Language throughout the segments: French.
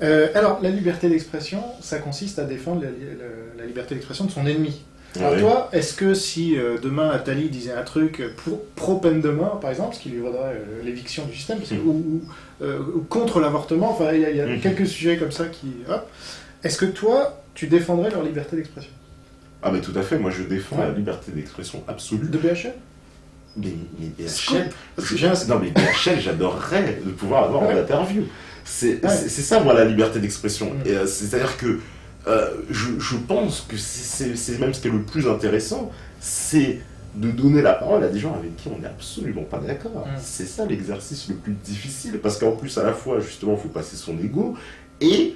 Alors, la liberté d'expression, ça consiste à défendre la liberté d'expression de son ennemi. Alors toi, est-ce que si demain Attali disait un truc pro-peine de mort, par exemple, ce qui lui vaudrait l'éviction du système, ou contre l'avortement, enfin il y a quelques sujets comme ça qui... Hop, est-ce que toi, tu défendrais leur liberté d'expression? Ah mais tout à fait, moi je défends la liberté d'expression absolue. De BHL? Mais BHL, non mais BHL, j'adorerais de pouvoir avoir une interview. C'est ça, moi, la liberté d'expression. C'est-à-dire que je pense que c'est même ce qui est le plus intéressant, c'est de donner la parole à des gens avec qui on n'est absolument pas d'accord. C'est ça l'exercice le plus difficile, parce qu'en plus, à la fois, justement, il faut passer son ego, et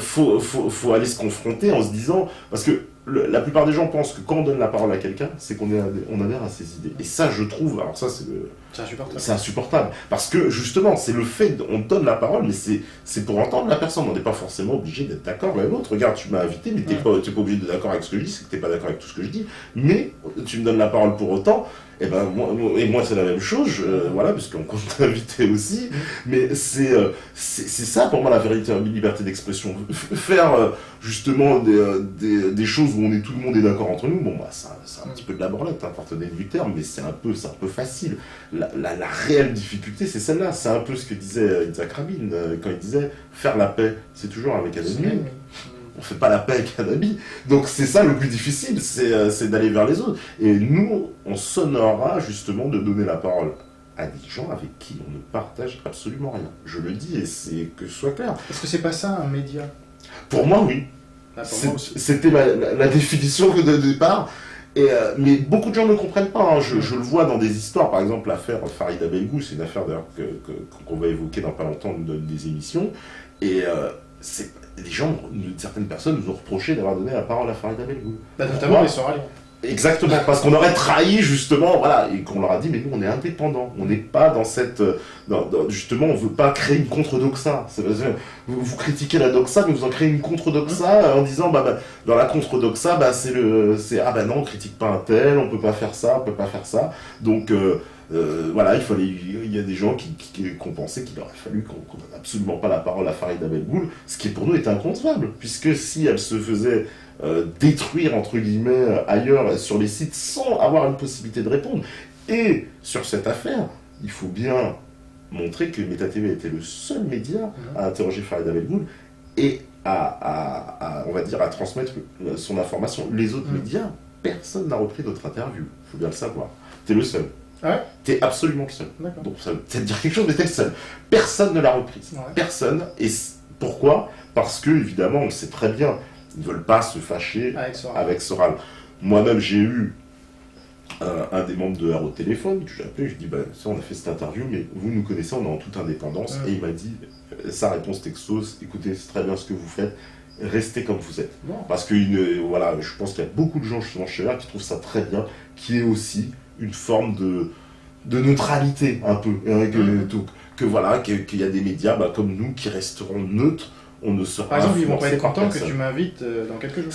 faut aller se confronter en se disant... Parce que la plupart des gens pensent que quand on donne la parole à quelqu'un, c'est qu'on adhère à ses idées. Et ça, je trouve... Alors ça, c'est insupportable. Parce que, justement, c'est le fait... On donne la parole, mais c'est pour entendre la personne. On n'est pas forcément obligé d'être d'accord avec l'autre. Regarde, tu m'as invité, mais t'es pas obligé d'être d'accord avec ce que je dis, c'est que t'es pas d'accord avec tout ce que je dis. Mais tu me donnes la parole pour autant... Et moi c'est la même chose, voilà, puisqu'on compte t'inviter aussi, mais c'est ça pour moi la véritable liberté d'expression. Faire justement des choses où tout le monde est d'accord entre nous, bon bah c'est un petit peu de la branlette, pardonnez du terme, mais c'est un peu facile. La réelle difficulté c'est celle-là, c'est un peu ce que disait Yitzhak Rabin quand il disait faire la paix, c'est toujours avec un ennemi. On fait pas la paix avec un ami. Donc c'est ça le plus difficile, c'est d'aller vers les autres. Et nous, on s'honorera justement de donner la parole à des gens avec qui on ne partage absolument rien. Je le dis et c'est que ce soit clair. Est-ce que c'est pas ça un média? Pour moi, oui. C'était la définition de départ. Mais beaucoup de gens ne comprennent pas. Hein. Je le vois dans des histoires. Par exemple, l'affaire Farida Belgou, c'est une affaire d'ailleurs qu'on va évoquer dans pas longtemps dans des émissions. Et certaines personnes nous ont reproché d'avoir donné la parole à Farida Belgou. Notamment les Sœurs à Lyon. Exactement, parce qu'on aurait trahi justement, voilà, et qu'on leur a dit, mais nous on est indépendants, on n'est pas dans cette... justement, on ne veut pas créer une contre-doxa. Vous critiquez la doxa, mais vous en créez une contre-doxa en disant, dans la contre-doxa, ah ben non, on critique pas un tel, on peut pas faire ça, on peut pas faire ça. Donc... voilà, il y a des gens qui ont pensé qu'il aurait fallu qu'on donne absolument pas la parole à Farida Belgoul, ce qui pour nous est inconcevable, puisque si elle se faisait détruire entre guillemets ailleurs sur les sites sans avoir une possibilité de répondre, et sur cette affaire, il faut bien montrer que Meta TV était le seul média à interroger Farida Belgoul et on va dire, à transmettre son information. Les autres médias, personne n'a repris notre interview, il faut bien le savoir. T'es le seul. Ah ouais. T'es absolument le seul. Donc ça veut peut-être dire quelque chose, mais t'es le seul. Personne ne l'a reprise. Ouais. Personne. Et pourquoi? Parce que, évidemment, on sait très bien, ils ne veulent pas se fâcher avec Soral. Moi-même, j'ai eu un des membres de R au téléphone, que j'ai appelé, je lui ai dit, ça, on a fait cette interview, mais vous nous connaissez, on est en toute indépendance. Et il m'a dit, sa réponse textos, écoutez, c'est très bien ce que vous faites, restez comme vous êtes. Parce que, voilà, je pense qu'il y a beaucoup de gens, justement, chez R qui trouvent ça très bien, qui est aussi une forme de neutralité un peu, qu'il y a des médias comme nous qui resteront neutres, on ne sera pas. Par exemple, ils vont pas être contents que tu m'invites dans quelques jours.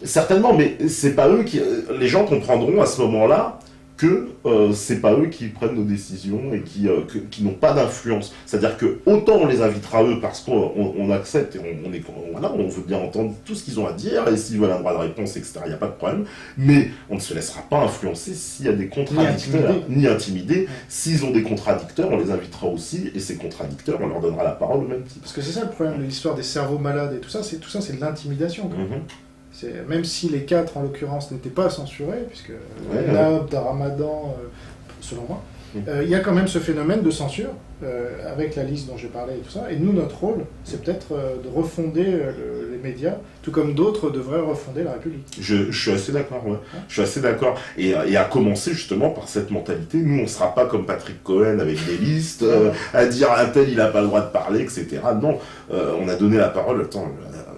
Certainement, mais c'est pas eux les gens comprendront à ce moment-là que c'est pas eux qui prennent nos décisions et qui n'ont pas d'influence. C'est-à-dire que autant on les invitera eux parce qu'on accepte et on veut bien entendre tout ce qu'ils ont à dire et s'ils veulent un droit de réponse, etc., il n'y a pas de problème, mais on ne se laissera pas influencer s'il y a des contradicteurs, ni intimider. S'ils ont des contradicteurs, on les invitera aussi et ces contradicteurs, on leur donnera la parole au même titre. Parce que c'est ça le problème de l'histoire des cerveaux malades et tout ça, c'est de l'intimidation. Même si les 4 en l'occurrence n'étaient pas censurés, puisque Nab, Ramadan, selon moi, il y a quand même ce phénomène de censure avec la liste dont j'ai parlé et tout ça. Et nous, notre rôle, c'est peut-être de refonder les médias, tout comme d'autres devraient refonder la République. Je suis assez d'accord, je suis assez d'accord. Et à commencer justement par cette mentalité, nous, on ne sera pas comme Patrick Cohen avec des listes, à dire un tel, il n'a pas le droit de parler, etc. Non, on a donné la parole,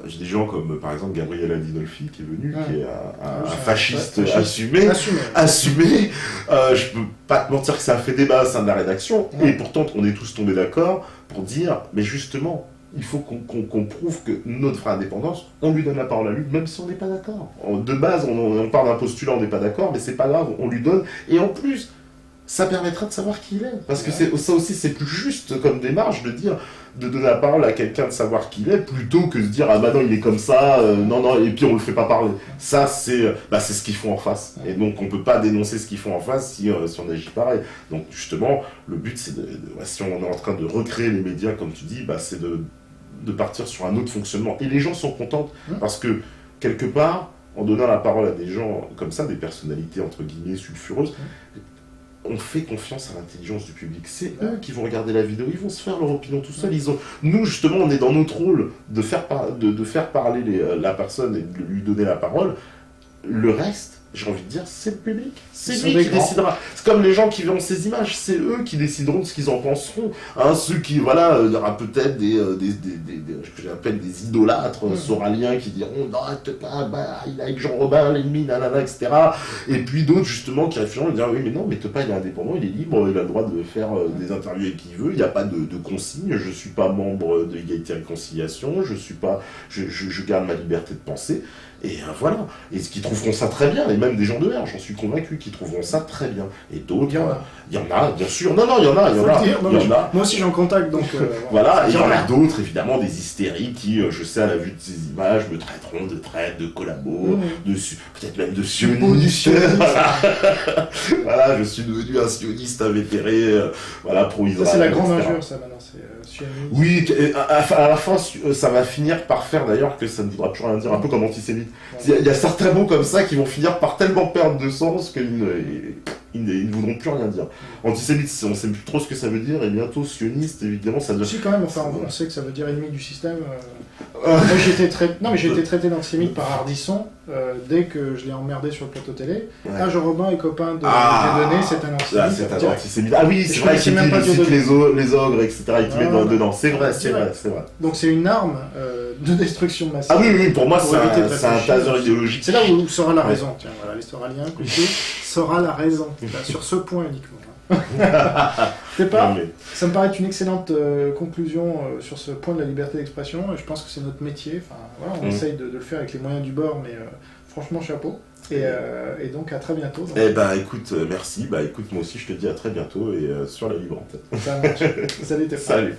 j'ai des gens comme par exemple Gabriel Adinolfi qui est venu, qui est un fasciste assumé. Je peux pas te mentir que ça a fait débat au sein de la rédaction, et pourtant on est tous tombés d'accord pour dire, mais justement, il faut qu'on prouve que notre vraie indépendance, on lui donne la parole à lui, même si on n'est pas d'accord. De base, on part d'un postulat, on n'est pas d'accord, mais c'est pas grave, on lui donne, et en plus, ça permettra de savoir qui il est. Parce que ça aussi, c'est plus juste comme démarche de dire, de donner la parole à quelqu'un de savoir qui il est, plutôt que de dire, ah bah non, il est comme ça, non, et puis on le fait pas parler. Ça, c'est ce qu'ils font en face. Et donc, on peut pas dénoncer ce qu'ils font en face si on agit pareil. Donc, justement, le but, c'est si on est en train de recréer les médias, comme tu dis, c'est de partir sur un autre fonctionnement. Et les gens sont contents, parce que, quelque part, en donnant la parole à des gens comme ça, des personnalités entre guillemets sulfureuses, on fait confiance à l'intelligence du public. C'est eux qui vont regarder la vidéo, ils vont se faire leur opinion tout seuls. Nous, justement, on est dans notre rôle de faire parler la personne et de lui donner la parole. Le reste, j'ai envie de dire, c'est le public. C'est lui qui décidera. C'est comme les gens qui verront ces images, c'est eux qui décideront de ce qu'ils en penseront. Ceux qui, il y aura peut-être ce que j'appelle des idolâtres soraliens qui diront non, il est avec Jean Robin, l'ennemi, nanana, etc. Et puis d'autres, justement, qui réfléchiront et diront oui, mais non, mais Tepa, il est indépendant, il est libre, il a le droit de faire des interviews avec qui il veut, il n'y a pas de consigne, je ne suis pas membre de l'égalité et réconciliation, je garde ma liberté de penser. Et voilà. Et qui trouveront ça très bien, et même des gens de R, j'en suis convaincu, qui trouveront ça très bien. Et d'autres, il y en a, bien sûr. Non, il y en a. Moi aussi, j'en contacte, donc... voilà, et il y en a d'autres, évidemment, des hystériques qui, je sais, à la vue de ces images, me traiteront de traite, de collabo, peut-être même de sioniste. Voilà, je suis devenu un sioniste invétéré, pro-Israël. Ça, c'est la grande injure, ça, maintenant, c'est sioniste. Oui, à la fin, ça va finir par faire, d'ailleurs, que ça ne voudra plus rien dire, un peu comme antisémite. Il y a certains mots comme ça qui vont finir par tellement perdre de sens qu'ils ne voudront plus rien dire. Antisémite, on ne sait plus trop ce que ça veut dire, et bientôt sioniste, évidemment, ça doit... Si, quand même, on sait que ça veut dire ennemi du système. Moi, j'ai été traité d'antisémite par Ardisson dès que je l'ai emmerdé sur le plateau télé. Ah, Jean Robin est copain de Dieudonné, c'est un antisémite. C'est un antisémite. Ah oui, c'est vrai qu'il cite les ogres, etc. Il te met dedans. C'est vrai. Donc c'est une arme de destruction massive. Ah oui, pour moi, c'est un taser idéologique. C'est là où sera la raison. Tiens, voilà, l'historien, sera la raison. Sur ce point uniquement. Ça me paraît une excellente conclusion sur ce point de la liberté d'expression, et je pense que c'est notre métier. On essaye de le faire avec les moyens du bord, mais franchement, chapeau. Et donc à très bientôt. Écoute, merci. Écoute, moi aussi, je te dis à très bientôt et sur la libre antenne. Ça marche. Salut. Salut.